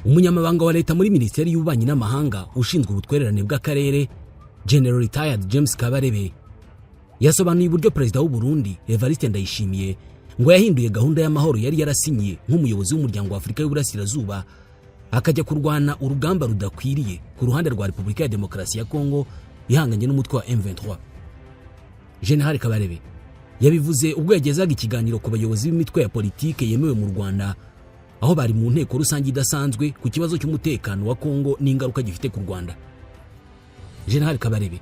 umunyamabanga wa leta muri Minisiteri y'Ububanyi n'Amahanga ushinzwe ubutwererane bw'akarere General Retired James Kabarebe yasobanuye uburyo Perezida w'u Burundi Evariste Ndayishimiye ngo yahinduye gahunda y'amahoro yari yarasinyiye nk'umuyobozi w'umuryango wa Afurika y'Uburasirazuba akajya kurwana urugamba rudakwiriye ku ruhande rwa Repubulika ya Demokarasi ya Kongo ihanganye n'umutwe wa M23. General Kabarebe yabivuze ubwo yagezaga ikiganiro ku bayobozi b'imitwe ya politike yemewe mu Rwanda aho bari mu nteko rusange idasanzwe ku kibazo cy'umutekano wa Kongo n'ingaruka gifite ku Rwanda. General Kabarebe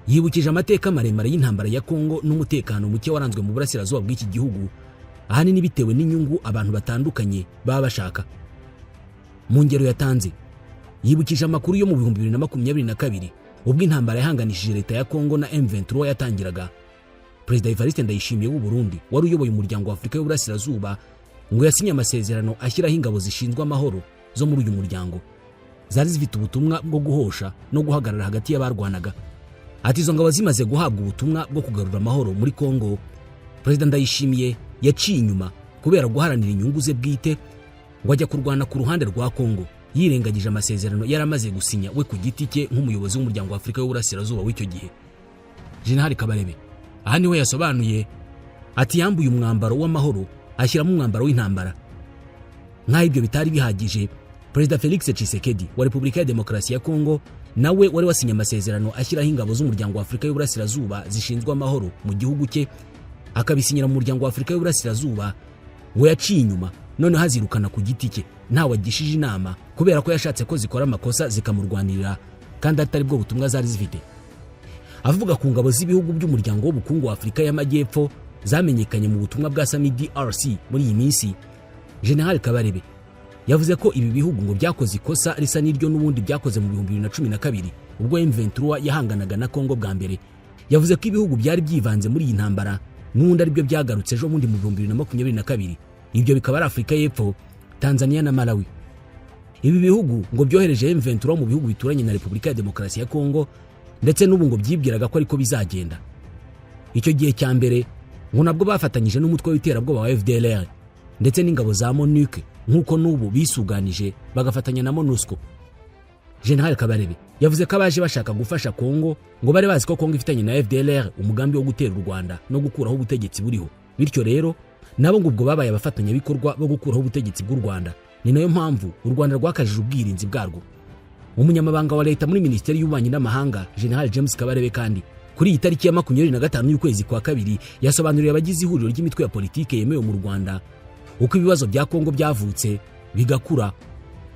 yibukije amateka maremare y'intambara ya Kongo n'umutekano muke waranzwe mu burasirazuba bw'iki gihugu ahanini bitewe n'inyungu abantu batandukanye baba bashaka. Mu ngero yatanze yibukije amakuru yo mu 2022 ubwo intambara yahanganishije leta ya Kongo na M23 yatangiraga. Perezida Evariste Ndayishimiye w'u Burundi wari uyoboye umuryango wa Afurika y'Uburasirazuba ngo yasinye amasezerano ashyiraho ingabo zishinzwe amahoro zo muri uyu muryango zari zifite ubutumwa bwo guhosha no guhagarara hagati y'abarwanaga. Ati izo ngabo zimaze guhabwa ubutumwa bwo kugarura amahoro muri Kongo, Perezida Ndayishimiye yaciye inyuma kubera guharanira inyungu ze bwite ngo ajya kurwana ku ruhande rwa Kongo yirengagije amasezerano yaramaze gusinya we ku giti cye nk'umuyobozi w'umuryango wa Afurika y'Uburasirazuba w'icyo gihe. General Kabarebe aha niwe yasobanuye ati yambuye umwambaro w'amahoro ashyiramo umwambaro w'intambara. Nkaho ibyo bitari bihagije, Perezida Felix Tshisekedi wa Repubulika ya Demokarasi ya Kongo nawe wari wasinye amasezerano ashyiraho ingabo z'umuryango wa Afurika y'Uburasirazuba zishinzwe amahoro mu gihugu cye akabisinyira mu muryango wa Afurika y'Uburasirazuba ngo yaciye inyuma none hazirukana ku giti cye ntawe agishije inama kubera ko yashatse ko zikora amakosa zikamurwanirira kandi atari bwo butumwa zari zifite. Avuga ku ngabo z'ibihugu by'umuryango w'ubukungu wa Afurika y'Amajyepfo zamenyekanye mu butumwa bwa Sami DRC muri iyi minsi, General Kabarebe yavuze ko ibi bihugu ngo byakoze ikosa risa n'iryo n'ubundi byakoze mu 2012 ubwo M23 yahanganaga na Kongo bwa mbere. Yavuze ko ibihugu byari byivanze muri iyi ntambara n'undi ari byo byagarutse ejo bundi mu 2022. Ibyo bikaba ari Afurika y'Epfo, Tanzania na Malawi. Ibi bihugu ngo byohereje M23 mu bihugu bituranye na Repubulika ya Demokarasi ya Kongo ndetse n'ubu ngo byibwiraga ko ariko bizagenda. Icyo gihe cya mbere ngo nabwo bafatanyije n'umutwe w'iterabwoba wa FDLR ndetse n'ingabo za MONUC nk'uko n'ubu bisuganije bagafatanya na MONUSCO. General Kabarebe yavuze ko abaje bashaka gufasha Kongo ngo bari bazi ko Kongo ifitanye na FDLR umugambi wo gutera u Rwanda no gukuraho ubutegetsi buriho, bityo rero nabo ngo ubwo babaye abafatanya bikorwa bo gukuraho ubutegetsi bw'u Rwanda. Ni nayo mpamvu u Rwanda rwakajije ubwirinzi bwarwo. Umunyamabanga wa leta muri Minisiteri y'Ububanyi n'Amahanga General James Kabarebe kandi kuri iyi tariki ya 25 y'ukwezi kwa kabiri yasobanuriye abagize ihuriro ry'imitwe ya politike yemewe mu Rwanda uko ibibazo bya Kongo byavutse bigakura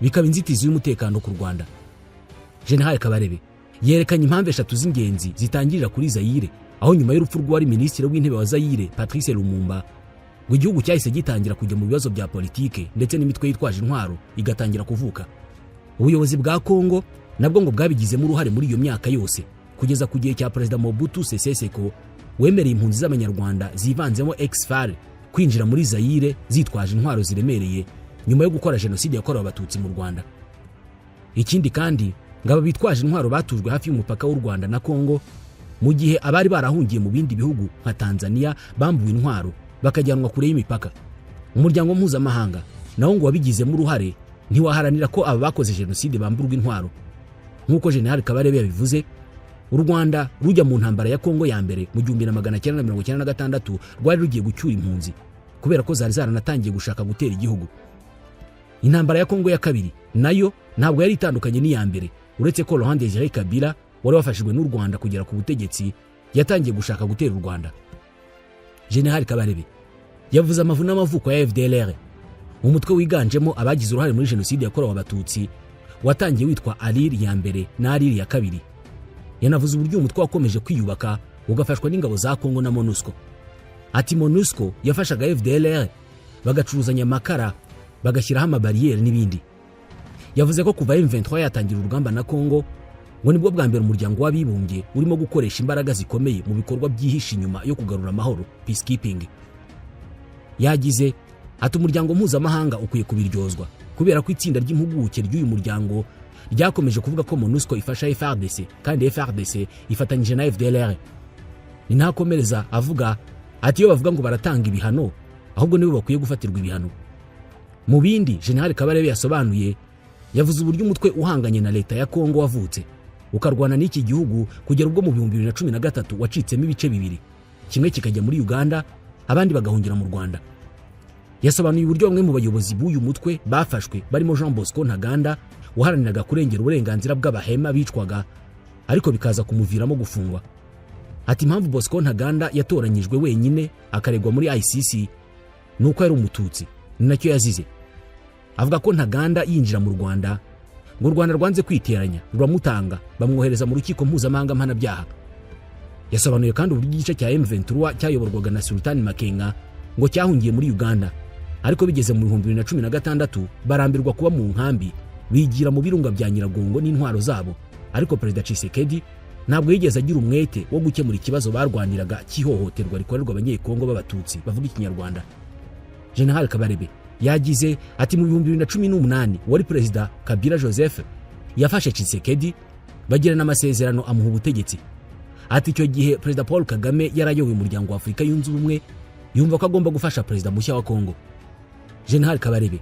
bikaba inzitizi y'umutekano ku Rwanda. General Kabarebe yerekanye impamvu eshatu z'ingenzi zitangirira kuri Zaire aho nyuma y'urupfu rw'uwari minisitiri w'intebe wa Zaire Patrice Lumumba ngo igihugu cyahise gitangira kujya mu bibazo bya politike ndetse n'imitwe yitwaje intwaro igatangira kuvuka. Ubuyobozi bwa Kongo nabwo ngo bwabigizemo uruhare muri iyo myaka yose kugeza ku gihe cya Perezida Mobutu Sese Seko wemereye impunzi z'abanyarwanda zivanzemo ex-FARC kwinjira muri Zaire zitwaje intwaro ziremereye nyuma yo gukora jenoside yakorewe abatutsi mu Rwanda. Ikindi kandi ngaba bitwaje intwaro batujwe hafi y'umupaka w'u Rwanda na Kongo mu gihe abari barahungiye mu bindi bihugu nka Tanzania bambuwe intwaro bakajyanwa kure y'imipaka. Umuryango mpuzamahanga nawo ngo wabigizemo uruhare ntiwaharanira ko aba bakoze jenoside bamburwa intwaro. Nk'uko General Kabarebe yabivuze, u Rwanda rujya mu ntambara ya Kongo ya mbere mu 1996 rwari rugiye gucyura impunzi kubera ko zari zaranatangiye gushaka gutera igihugu. Intambara ya Kongo ya kabiri nayo ntabwo yari itandukanye n'iya mbere, uretse ko Laurent Désiré Kabila wari wafashijwe n'u Rwanda kugera ku butegetsi yatangiye gushaka gutera u Rwanda. General Kabarebe yavuze amavu n'amavuko ya FDLR, umutwe wiganjemo abagize uruhare muri jenoside yakorewe abatutsi watangiye witwa Aliri ya mbere na Aliri ya kabiri. Yanavuze uburyo umutwe wakomeje kwiyubaka ugafashwa n'ingabo za Kongo na MONUSCO. Ati MONUSCO yafashaga FDLR bagacuruzanya amakara bagashyiraho amabariyeri n'ibindi. Yavuze ko kuva M23 yatangira urugamba na Kongo ngo nibwo bwa mbere umuryango w'abibumbye urimo gukoresha imbaraga zikomeye mu bikorwa byihishe inyuma yo kugarura amahoro, peacekeeping. Yagize ati umuryango mpuzamahanga ukwiye kubiryozwa kubera ko itsinda ry'impuguke ry'uyu muryango ryakomeje kuvuga ko MONUSCO ifasha FARDC kandi FARDC ifatanyije na FDLR. Ni ntakomereza avuga ati iyo bavuga ngo baratanga ibihano ahubwo nibo bakwiye gufatirwa ibihano. Mu bindi General Kabarebe yasobanuye yavuze uburyo umutwe uhanganye na leta ya Kongo wavutse ukarwana n'iki gihugu kugera ubwo mu 2013 wacitsemo ibice bibiri, kimwe kikajya muri Uganda abandi bagahungira mu Rwanda. Yasobanuye uburyo bamwe mu bayobozi b'uyu mutwe bafashwe barimo Jean Bosco Ntaganda waharaniraga kurengera uburenganzira bw'abahema bicwaga ariko bikaza kumuviramo gufungwa. Ati impamvu Bosco Ntaganda yatoranyijwe wenyine akaregwa muri ICC nuko yari umututsi, ni nacyo yazize. Avuga ko Ntaganda yinjira mu Rwanda ngo u Rwanda rwanze kwiteranya ruramutanga bamwohereza mu rukiko mpuzamahanga mpanabyaha. Yasobanuye kandi uburyo igice cya M23 cyayoborwaga na Sultan Makenga ngo cyahungiye muri Uganda ariko bigeze mu 2016 barambirwa kuba mu nkambi bigira mu birunga bya Nyiragongo n'intwaro zabo, ariko Perezida Tshisekedi ntabwo yigeze agira umwete wo gukemura ikibazo barwaniraga cy'ihohoterwa rikorerwa abanyekongo b'abatutsi bavuga ikinyarwanda. General Kabarebe yagize ati mu 2018 wari Perezida Kabila Joseph yafashe Tshisekedi bagirana amasezerano amuha ubutegetsi. Ati icyo gihe Perezida Paul Kagame yarayoboye umuryango wa Afurika yunze ubumwe yumva ko agomba gufasha Perezida mushya wa Kongo. General Kabarebe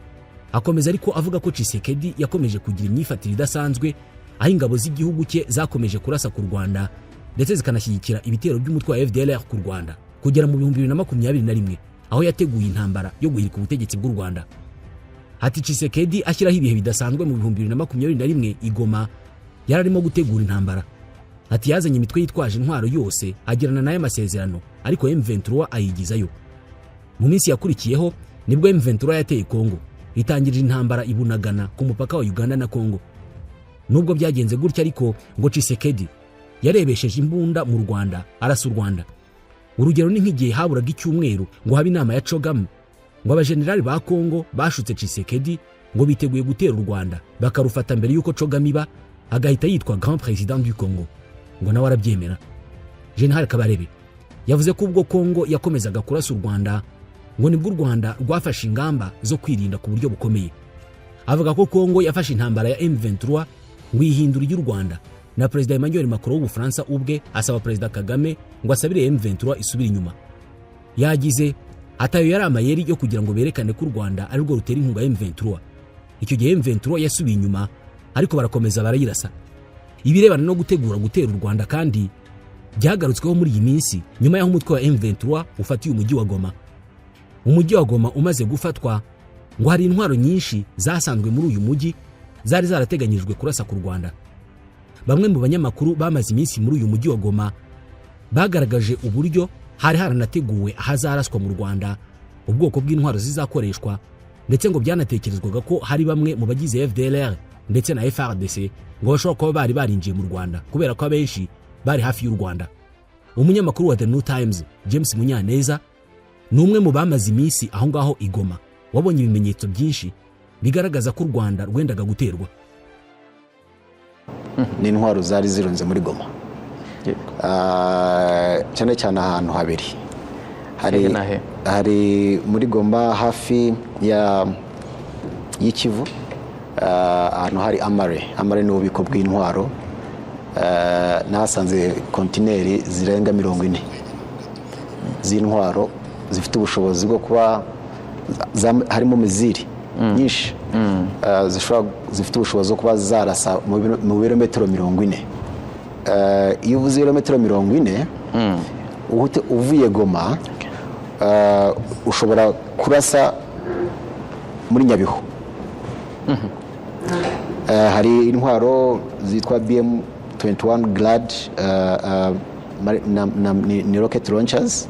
akomeza ariko avuga ko Tshisekedi yakomeje kugira imyifatire idasanzwe aho ingabo z'igihugu cye zakomeje kurasa ku Rwanda ndetse zikanashyigikira ibitero by'umutwe wa FDLR ku Rwanda kugera mu 2021 aho yateguye intambara yo guhirika ubutegetsi bw'u Rwanda. Ati Tshisekedi ashyiraho ibihe bidasanzwe mu 2021 Igoma yararimo gutegura intambara. Ati yazanye imitwe yitwaje intwaro yose agirana nayo amasezerano ariko M23 ayigizayo. Mu minsi yakurikiyeho nibwo M23 yateye Kongo itangirije intambara ibunagana ku mupaka wa Uganda na Kongo. Nubwo byagenze gutya ariko ngo Tshisekedi yarebesheje imbunda mu Rwanda arasa u Rwanda. Urugero ni nk'igihe haburaga icyumweru ngo habe inama ya CHOGM ngo abajenerali ba Kongo bashutse Tshisekedi ngo biteguye gutera u Rwanda bakarufata mbere yuko CHOGM iba agahita yitwa Grand Président du Congo ngo nawe arabyemera. General Kabarebe yavuze ko ubwo Kongo yakomezaga kurasa u Rwanda ngo nibwo u Rwanda rwafashe ingamba zo kwirinda ku buryo bukomeye. Avuga ko Kongo yafashe intambara ya M23 ngo ihindura y'u Rwanda na Perezida Emmanuel Macron w'Ubufaransa ubwe asaba Perezida Kagame ngo asabire M23 isubira inyuma. Yagize atayo yari amayeri yo kugira ngo berekane ko u Rwanda ari rwo rutera inkunga M23. Icyo gihe M23 yasubiye inyuma ariko barakomeza barayirasa. Ibirebana no gutegura gutera u Rwanda kandi byagarutsweho muri iyi minsi nyuma y'aho umutwe wa M23 ufatiye umujyi wa Goma. Umujyi wa Goma umaze gufatwa ngo hari intwaro nyinshi zasanzwe muri uyu mujyi zari zarateganyijwe kurasa ku Rwanda. Bamwe mu banyamakuru bamaze iminsi muri uyu mujyi wa Goma bagaragaje uburyo hari haranateguwe ahazaraswa mu Rwanda ubwoko bw'intwaro zizakoreshwa ndetse ngo byanatekerezwaga ko hari bamwe mu bagize FDLR ndetse na FARDC ngo bashobora kuba bari barinjiye mu Rwanda kubera ko abenshi bari hafi y'u Rwanda. Umunyamakuru wa The New Times James Munyaneza ni umwe mu bamaze iminsi aho ngaho i Goma wabonye ibimenyetso byinshi bigaragaza ko u Rwanda rwendaga guterwa. Ni intwaro zari zirunze muri Goma cyane cyane ahantu habiri. Hari muri Goma hafi y'ikivu ahantu hari Amare ni ububiko bw'intwaro nasanze kontineri zirenga 40 z'intwaro zifite ubushobozi bwo kuba harimo miziri nyinshi zifite ubushobozi bwo kuba zarasa mu birometero 40. Iyo uvuze ibirometero 40 uvuye Goma ushobora kurasa muri Nyabihu. Hari intwaro zitwa BM21 Glad ni rocket launchers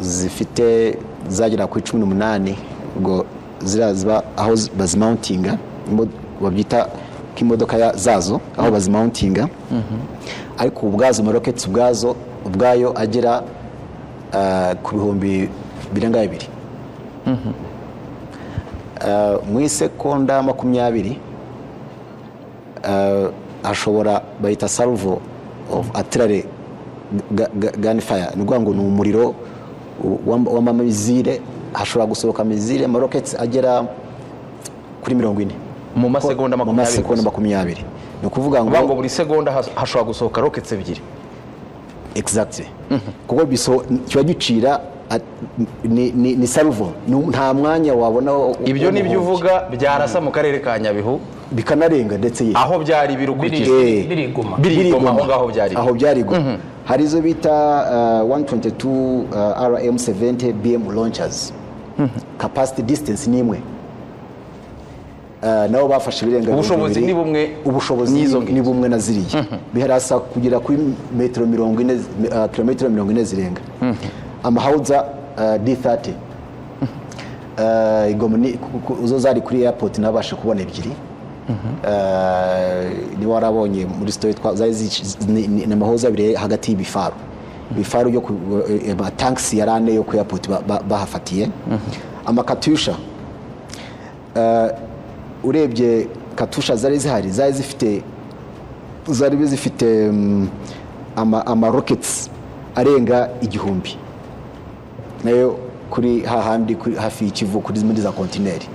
zifite zagera ku 18 ubwo ziraziba aho bazimountinga babyita k'imodoka zazo aho bazimountinga ariko ubwazo mu rockets ubwayo agera ku bihumbi birenga 2 mu isekonda 20 ashobora bayita salvo of artillery gunfire nubwo ngo ni umuriro w'amamizire hashobora gusohoka mizire ama rockets agera kuri 40 mu masegonda 20 ni ukuvuga ngo buri segonda hashobora gusohoka rockets ebyiri exactly kuko kiba gicira ni salvo, nta mwanya wabona. Ibyo nibyo uvuga byarasa mu karere ka Nyabihu bikanarenga ndetse aho byari birukurikije birigoma aho ngaho byari aho byari hari izo bita 122 RM70 BM launchers capacity distance ni imwe, nabo bafashe ibirenga ubushobozi ni bumwe, ubushobozi ni bumwe na ziriya biharasa kugera kuri metero 40 kilometero 40 zirenga. Amahauza D30 igomni uzo zari kuri airport nabashe kubona ebyiri. Ni warabonye muri story ni amahoza abiri hagati y'ibifaru yo tanks yarane yo ku airport bahafatiye. Amakatusha urebye katusha zari zihari zari zifite ama rockets arenga 1000 nayo kuri hahandi hafi y'ikivu kuri muri za kontineri.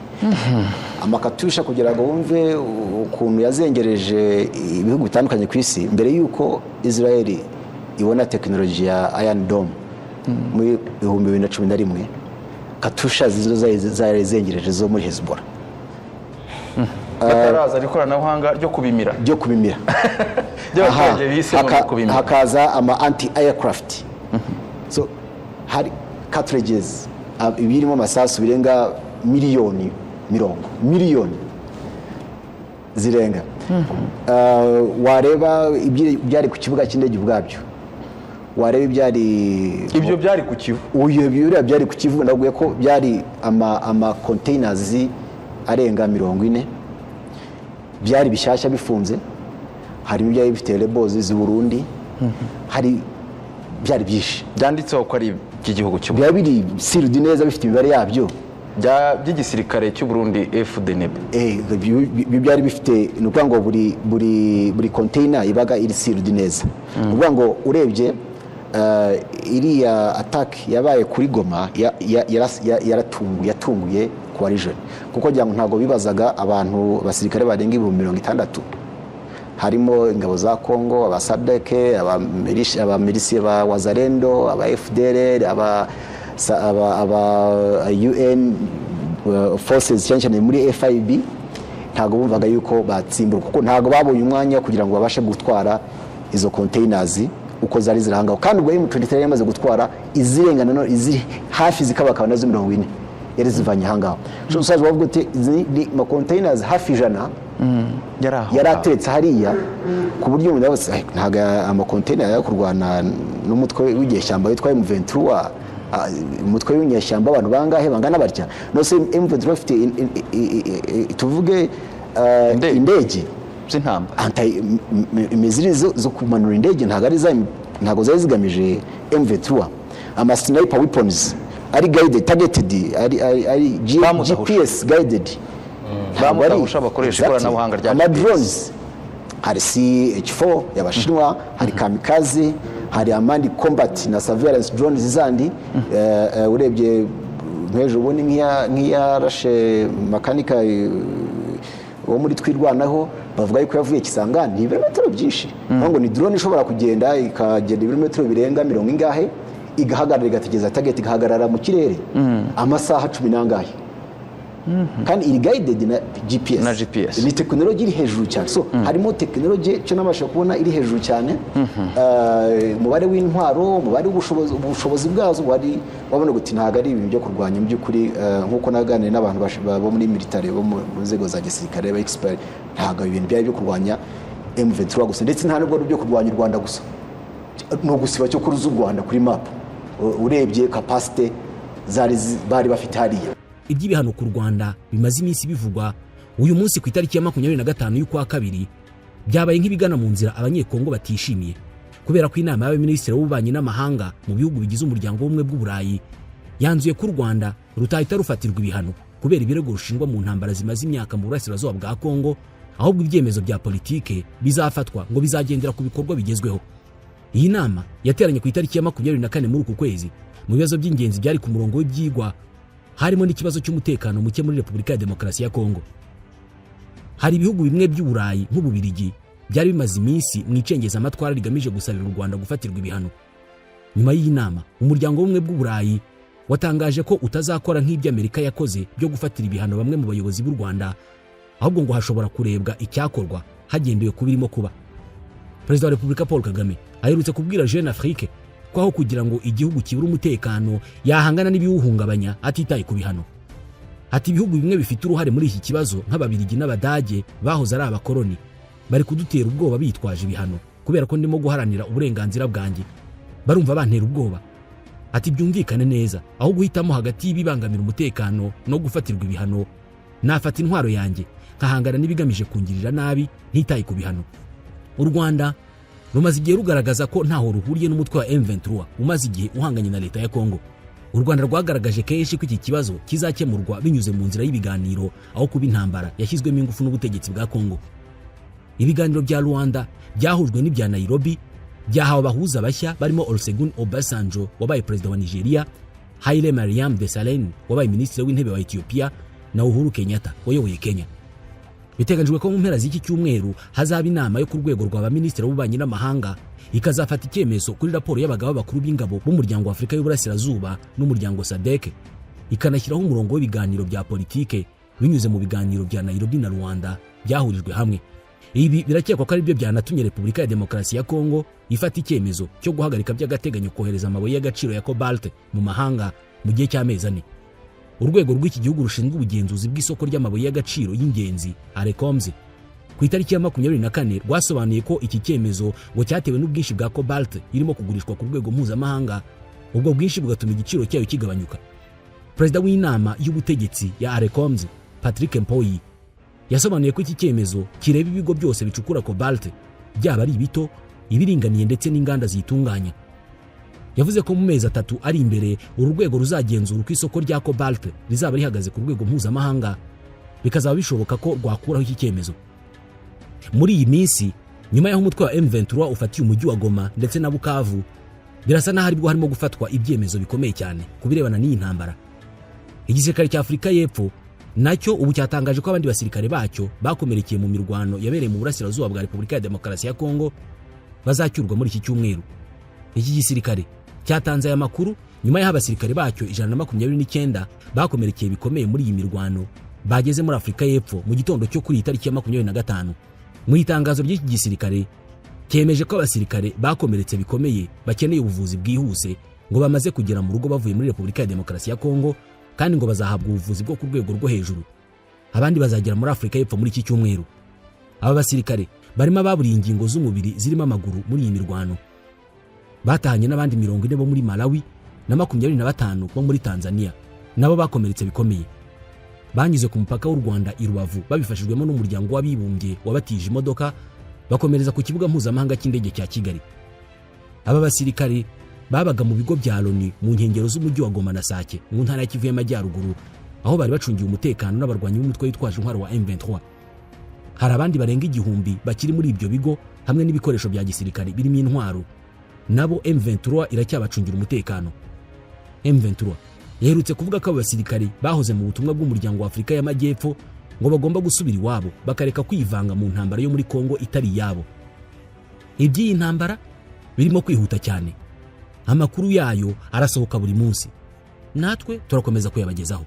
Amakatusha kugira ngo wumve ukuntu yazengereje ibihugu bitandukanye ku isi mbere yuko Israel ibona tekinoloji ya Iron Dome muri 2011. Katusha zizo zazengereje zo muri Hezbollah bataraza ikoranabuhanga ryo kubimira hakaza ama anti aircraft. So hari cartridges ibirimo amasasu birenga miliyoni zirenga. Wareba byari ku kibuga cy'indege ubwabyo, wareba ibyo byari ku Kivu, uyo byari ku Kivu, ndaguye ko byari ama containers arenga 40 byari bishyashya bifunze. Harimo byari bifite labels z'u Burundi, hari byari byinshi byanditseho ko ari igihugu cy'u Burundi, byari sealed neza bifite imibare yabyo by'igisirikare cy'u Burundi FDNB. Byari bifite nukuvuga ngo buri container ibaga iri sealed neza. Nukuvuga ngo urebye iriya attack yabaye kuri Goma yatunguye ku region, kuko ngira ngo ntago bibazaga abantu basirikare barenga 60,000 harimo ingabo za Kongo, aba SADC, aba milisi ba Wazalendo, aba FDLR, aba UN forces cyane muri FIB. Ntago bumvaga yuko batsimbura kuko ntago babonye umwanya kugira ngo babashe gutwara izo containers uko zari zirangaho, kandi ubwo M23 yamaze gutwara izirengana no iziri hafi zikabakaba nazo 40 yari zivanye hangaho. So usaje bavuga ati ni ma containers hafi jana yaratetse hariya ku buryo umuntu yose ntaga ama container yo kurwana n'umutwe w'igeshyamba witwa M23 umutwe w'inyeshyamba abantu bangahe bangana barya no se M23 afite tuvuge indege z'intamba imiziri zo kumanura indege ntago zari zigamije M23. Ama sniper weapons ari guided targeted ari GPS guided bamudahusha bakoresha ikoranabuhanga rya drones. Hari CH4 y'Abashinwa, hari kamikaze, hari amandi combat na surveillance drones zandi. Urebye nk'ejo ubone nk'iya rashe makanika wo muri twirwanaho bavuga yuko yavuye Kisangani ibirometero byinshi, ngo ni drone ishobora kugenda ikagenda ibirometero birenga 40 ingahe igahagarara igategeza target igahagarara mu kirere amasaha 10 nangahe. Kandi iri guided na GPS ni technology iri hejuru cyane. So harimo technology cyo nabasha kubona iri hejuru cyane. Umubare w'intwaro, umubare w'ubushobozi bwazo wari wabona guti ntago ari ibintu byo kurwanya mu by'ukuri. Nkuko naganire n'abantu bo muri military bo mu nzego za gisirikare ba expert, ntago ibintu byari byo kurwanya M23 gusa, ndetse nta nubwo byo kurwanya u Rwanda gusa, no gusiba cyo kuruza u Rwanda kuri map. Urebye capacity bari bafite hariya. Iby'ibihano ku Rwanda bimaze iminsi bivugwa uyu munsi ku itariki ya 25 y'ukwa kabiri byabaye nk'ibigana mu nzira abanyekongo batishimiye, kubera ko inama y'abaminisitiri b'ububanyi n'amahanga mu bihugu bigize umuryango w'ubumwe bw'Uburayi yanzuye ko u Rwanda rutahita rufatirwa ibihano kubera ibirego rushinjwa mu ntambara zimaze imyaka mu burasirazuba bwa Kongo, ahubwo ibyemezo bya politike bizafatwa ngo bizagendera ku bikorwa bigezweho. Iyi nama yateranye ku itariki ya 24 muri uku kwezi. Mu bibazo by'ingenzi byari ku murongo w'ibyigwa harimo n'ikibazo cy'umutekano muke muri Repubulika ya Demokarasi ya Kongo. Hari ibihugu bimwe by'Uburayi nk'Ububirigi byari bimaze iminsi mu icengeza amatwara rigamije gusabira u Rwanda gufatirwa ibihano. Nyuma y'iyi nama umuryango w'ubumwe bw'Uburayi watangaje ko utazakora nk'ibyo Amerika yakoze byo gufatira ibihano bamwe mu bayobozi b'u Rwanda, ahubwo ngo hashobora kurebwa icyakorwa hagendewe ku birimo kuba. Perezida wa Repubulika Paul Kagame aherutse kubwira Jeune Afrique ko aho kugira ngo igihugu kibure umutekano yahangana n'ibiwuhungabanya atitaye ku bihano. Ati ibihugu bimwe bifite uruhare muri iki kibazo nk'Ababiligi n'Abadage bahoze ari abakoloni bari kudutera ubwoba bitwaje ibihano kubera ko ndimo guharanira uburenganzira bwanjye, barumva bantera ubwoba. Ati byumvikane neza, aho guhitamo hagati y'ibibangamira umutekano no gufatirwa ibihano, nafata intwaro yanjye nkahangana n'ibigamije kungirira nabi ntitaye ku bihano. U Rwanda rumaze igihe rugaragaza ko ntaho ruhuriye n'umutwe wa M23 umaze igihe uhanganye na leta ya Kongo. U Rwanda rwagaragaje kenshi ko iki kibazo kizakemurwa binyuze mu nzira y'ibiganiro aho kuba intambara yashyizwemo ingufu n'ubutegetsi bwa Kongo. Ibiganiro bya Rwanda byahujwe n'ibya Nairobi byahawe abahuza bashya barimo Olusegun Obasanjo wabaye perezida wa Nigeria, Haile Mariam Desalegn wabaye minisitiri w'intebe wa Ethiopia na Uhuru Kenyatta wayoboye Kenya. Biteganyijwe ko mu mpera z'iki cyumweru hazaba inama yo ku rwego rw'abaminisitiri b'ububanyi n'amahanga ikazafata icyemezo kuri raporo y'abagaba bakuru b'ingabo b'umuryango wa Afurika y'Uburasirazuba n'umuryango SADC, ikanashyiraho umurongo w'ibiganiro bya politike binyuze mu biganiro bya Nairobi na Rwanda byahurijwe hamwe. Ibi birakekwa ko ari byo byanatumye Repubulika ya Demokarasi ya Kongo ifata icyemezo cyo guhagarika by'agateganyo kohereza amabuye y'agaciro ya cobalt mu mahanga mu gihe cy'amezi 4. Urwego rw'iki gihugu rushinzwe ubugenzuzi bw'isoko ry'amabuye y'agaciro y'ingenzi ARECOMS ku itariki ya 24 rwasobanuye ko iki cyemezo ngo cyatewe n'ubwinshi bwa cobalt irimo kugurishwa ku rwego mpuzamahanga, ubwo bwinshi bugatuma igiciro cyayo kigabanyuka. Perezida w'inama y'ubutegetsi ya ARECOMS Patrick Mpoyi yasobanuye ko iki cyemezo kireba ibigo byose bicukura cobalt, byaba ari ibito, ibiringaniye ndetse n'inganda zitunganya. Yavuze ko mu mezi 3 ari imbere uru rwego ruzagenzura uko isoko rya cobalt rizaba rihagaze ku rwego mpuzamahanga, bikazaba bishoboka ko rwakuraho iki cyemezo. Muri iyi minsi nyuma y'aho umutwe wa M23 ufatiye umujyi wa Goma ndetse na Bukavu, birasa naho aribwo harimo gufatwa ibyemezo bikomeye cyane kubirebana n'iyi ntambara. Igisirikare cya Afurika y'Epfo nacyo ubu cyatangaje ko abandi basirikare bacyo bakomerekeye mu mirwano yabereye mu burasirazuba bwa Repubulika ya Demokarasi ya Kongo bazacyurwa muri iki cyumweru. Iki gisirikare cyatanze aya makuru nyuma y'aho abasirikare bacyo 129 bakomerekeye bikomeye muri iyi mirwano bageze muri Afurika y'Epfo mu gitondo cyo kuri itariki ya 25. Mu itangazo ry'iki gisirikare cyemeje ko abasirikare bakomeretse bikomeye bakeneye ubuvuzi bwihuse ngo bamaze kugera mu rugo bavuye muri Repubulika ya Demokarasi ya Kongo, kandi ngo bazahabwa ubuvuzi bwo ku rwego rwo hejuru. Abandi bazagera muri Afurika y'Epfo muri iki cyumweru. Aba basirikare barimo ababuriye ingingo z'umubiri zirimo amaguru muri iyi mirwano. Batahanye n'abandi 40 bo muri Malawi na 25 bo muri Tanzania nabo bakomeretse bikomeye. Banyuze ku mupaka w'u Rwanda i Rubavu babifashijwemo n'umuryango w'abibumbye wabatije imodoka bakomereza ku kibuga mpuzamahanga cy'indege cya Kigali. Aba basirikare babaga mu bigo bya Loni mu nkengero z'umujyi wa Goma na Sake mu ntara ya Kivu y'Amajyaruguru, aho bari bacungiye umutekano n'abarwanyi b'umutwe witwaje intwaro wa M23. Hari abandi barenga 1000 bakiri muri ibyo bigo hamwe n'ibikoresho bya gisirikare birimo intwaro, nabo M23 iracyabacungira umutekano. M23 yaherutse kuvuga ko abasirikare bahoze mu butumwa bw'umuryango wa Afurika y'Amajyepfo ngo bagomba gusubira iwabo bakareka kwivanga mu ntambara yo muri Kongo itari yabo. Iby'iyi ntambara birimo kwihuta cyane, amakuru yayo arasohoka buri munsi, natwe turakomeza kuyabagezaho.